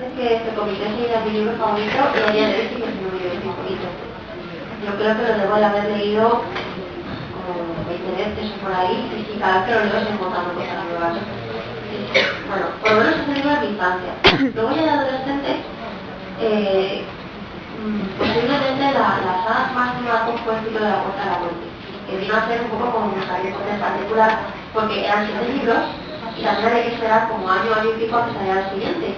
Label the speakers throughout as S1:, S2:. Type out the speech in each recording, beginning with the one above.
S1: es que este comité sería mi libro favorito y a día de hoy sí que es mi libro favorito. Yo creo que lo debo de haber leído como 20 veces o por ahí, y sí, cada vez que lo leo estoy encontrando cosas nuevas. Bueno, por lo menos es el libro de mi infancia. Luego ya de adolescente, posiblemente la saga más que me marcó fue el ciclo de la Puerta de la Muerte, que vino a ser un poco como un Harry Potter en particular, porque eran 7 libros y también había que esperar como año y pico a que saliera el siguiente.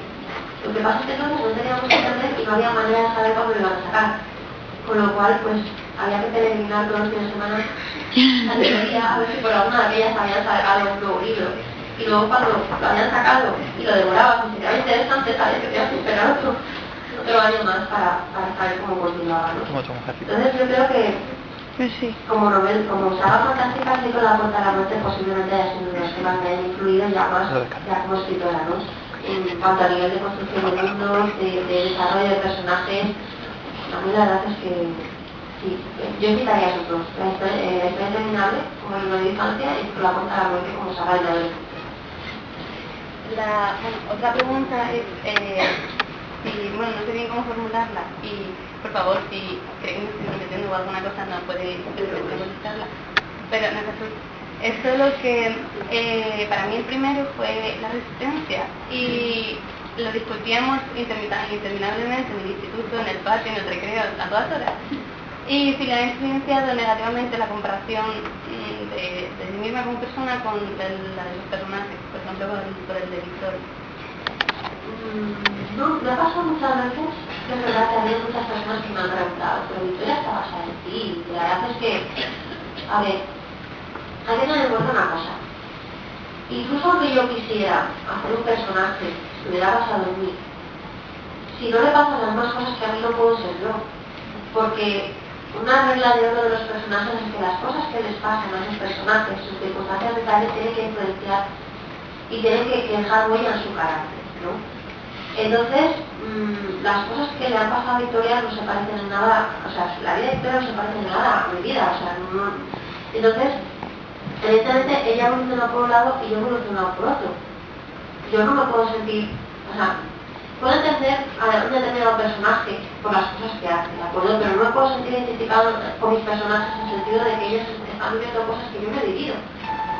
S1: Lo que pasa es que entonces no teníamos internet y no había manera de saber cuándo lo iban a sacar, con lo cual pues había que peregrinar todos los fines de semana a librería a ver si por alguna de aquellas habían sacado un nuevo libro. Y luego cuando lo habían sacado y lo devorabas y sería interesante, sabías que tenías que esperar otro año más para saber cómo continuaba, ¿no? Entonces yo creo que
S2: sí.
S1: como saga fantástica, sí, con la Puerta de la Muerte posiblemente haya sido uno de los que más me hayan influido ya como escritora, ¿no? En cuanto a nivel de construcción de mundos, de desarrollo de personajes, a mí la verdad es que sí, yo citaría esos dos, la historia interminable como libro de infancia y con la Puerta de la Muerte como saga de novela.
S3: Otra pregunta es, no sé bien cómo formularla y por favor si creen que me estoy prometiendo alguna cosa no puede contestarla, pero en el caso es solo que para mí el primero fue La Resistencia y lo discutíamos interminablemente en el instituto, en el patio, en el recreo, a todas horas. Y si le ha influenciado negativamente la comparación de sí misma como persona con la de los personajes, por ejemplo por el de Victoria.
S1: No, me ha pasado muchas veces, que es verdad que ha habido muchas personas que me han preguntado, pero Victoria está basada en ti, y la verdad es que, a ver, hay que tener en cuenta una cosa. Incluso aunque yo quisiera hacer un personaje que estuviera basado en mí, si no le pasan las mismas cosas que a mí no puedo ser yo, porque una regla de oro de los personajes es que las cosas que les pasan a esos personajes, sus circunstancias vitales, tienen que influenciar y tienen que dejar huella en su carácter, ¿no? Entonces, las cosas que le han pasado a Victoria no se parecen en nada, o sea, la vida de Victoria no se parece en nada a mi vida, o sea, no. Entonces, evidentemente ella ha evolucionado por un lado y yo he evolucionado por otro. Yo no me puedo sentir, o sea, puedo entender a un determinado personaje por las cosas que hace, ¿de acuerdo? Pero no me puedo sentir identificado con mis personajes en el sentido de que ellos están viviendo cosas que yo no he vivido.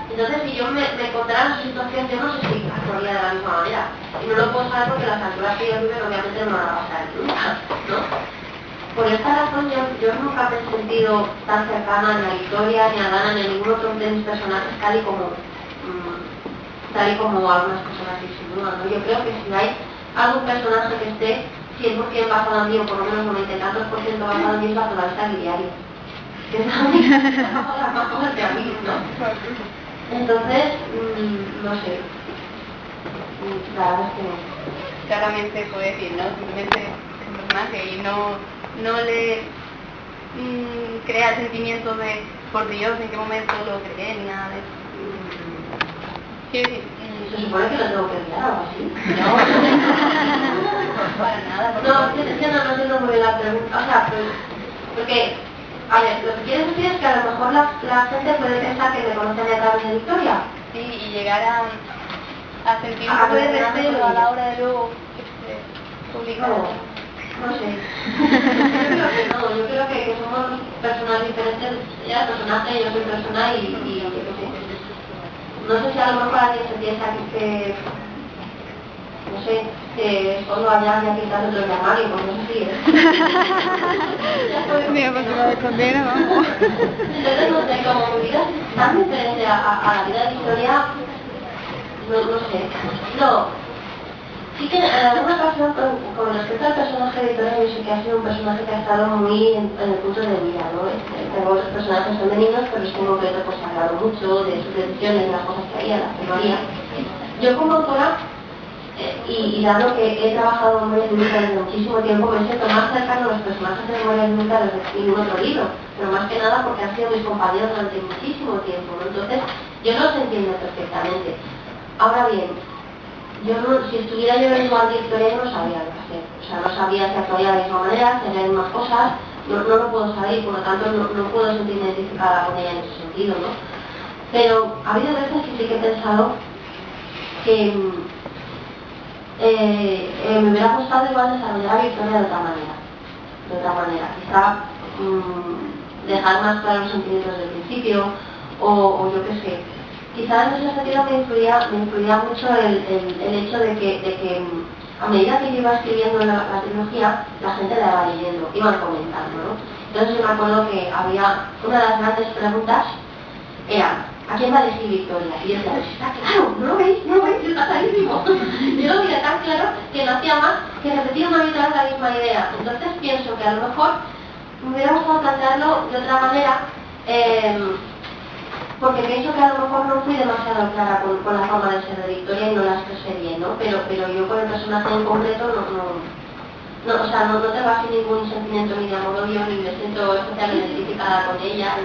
S1: Entonces, si yo me encontrara en su situación, yo no sé si actuaría de la misma manera. Y no lo puedo saber porque las alturas que ellos viven obviamente no van a pasar nunca, ¿no? Por esta razón yo nunca me he sentido tan cercana ni a Victoria, ni a Dana, ni a ningún otro de mis personajes tal y como algunas personas insinúan, ¿no? Yo creo que si hay algún personaje que esté 100% basado en mí, o por lo menos 90 y tantos por ciento basado en mí, es la protagonista diario. Que es la única que trabaja las más cosas que a mí, ¿no? Entonces, no sé. La verdad es que no.
S3: Claramente puede decir, ¿no? Simplemente es un personaje y no le crea sentimiento de por Dios en qué momento lo creé ni nada de eso. Sí.
S1: Se supone que lo tengo que enviar o algo así.
S3: No, para nada.
S1: No entiendo muy bien la pregunta. O sea, porque, a ver, lo que quieres decir es que a lo mejor la gente puede pensar que me conocen a través de Victoria.
S3: Sí, y llegar a sentir un poco de recelo a la hora de luego publicar.
S1: No sé. Yo creo que somos personas diferentes. Ella es personaje, yo soy persona y yo qué sé. No sé si a lo mejor alguien se piensa que no sé, que solo allá ya quizás otro armario, pues no sé si es.
S2: Mira, pues lo de condena, vamos.
S1: Entonces, no sé, como mi vida es tan diferente a la vida de Victoria, no sé. No. Sí que en alguna ocasión, con respecto al personaje de Victoria, yo sé que ha sido un personaje que ha estado muy en el punto de mira, ¿no? Tengo otros personajes femeninos, pero es que en concreto pues he hablado mucho de sus decisiones, de las cosas que haría, las que no haría. Yo como autora, y dado que he trabajado en Memorias Lúdicas desde muchísimo tiempo, me siento más cercano a los personajes de Memorias Lúdicas que ningún otro libro, pero más que nada porque han sido mis compañeros durante muchísimo tiempo, ¿no? Entonces, yo los entiendo perfectamente. Ahora bien, si estuviera yo en el lugar de Victoria, no sabría lo que hacer. O sea, no sabría si actuaría de la misma manera, si haría las mismas cosas, no lo puedo saber y por lo tanto no puedo sentirme identificada con ella en ese sentido, ¿no? Pero ha habido veces que sí que he pensado que me hubiera gustado igual desarrollar a Victoria de otra manera. Quizá dejar más claros los sentimientos del principio, o yo qué sé. Quizá en ese sentido me influía mucho el hecho de que a medida que yo iba escribiendo la trilogía, la gente la iba leyendo, iban comentando, ¿no? Entonces yo me acuerdo que había una de las grandes preguntas, era ¿a quién va a elegir Victoria? Y yo decía, está claro, no lo veis, está clarísimo. Yo lo veía tan claro que no hacía más que repetir una y otra vez la misma idea. Entonces pienso que a lo mejor me hubiera gustado plantearlo de otra manera, porque pienso que a lo mejor no fui demasiado clara con la forma de ser de Victoria y no la expresé bien, ¿no? Pero yo con el personaje en concreto no tengo así ningún sentimiento ni de amor-odio, ni me siento especialmente identificada con ella.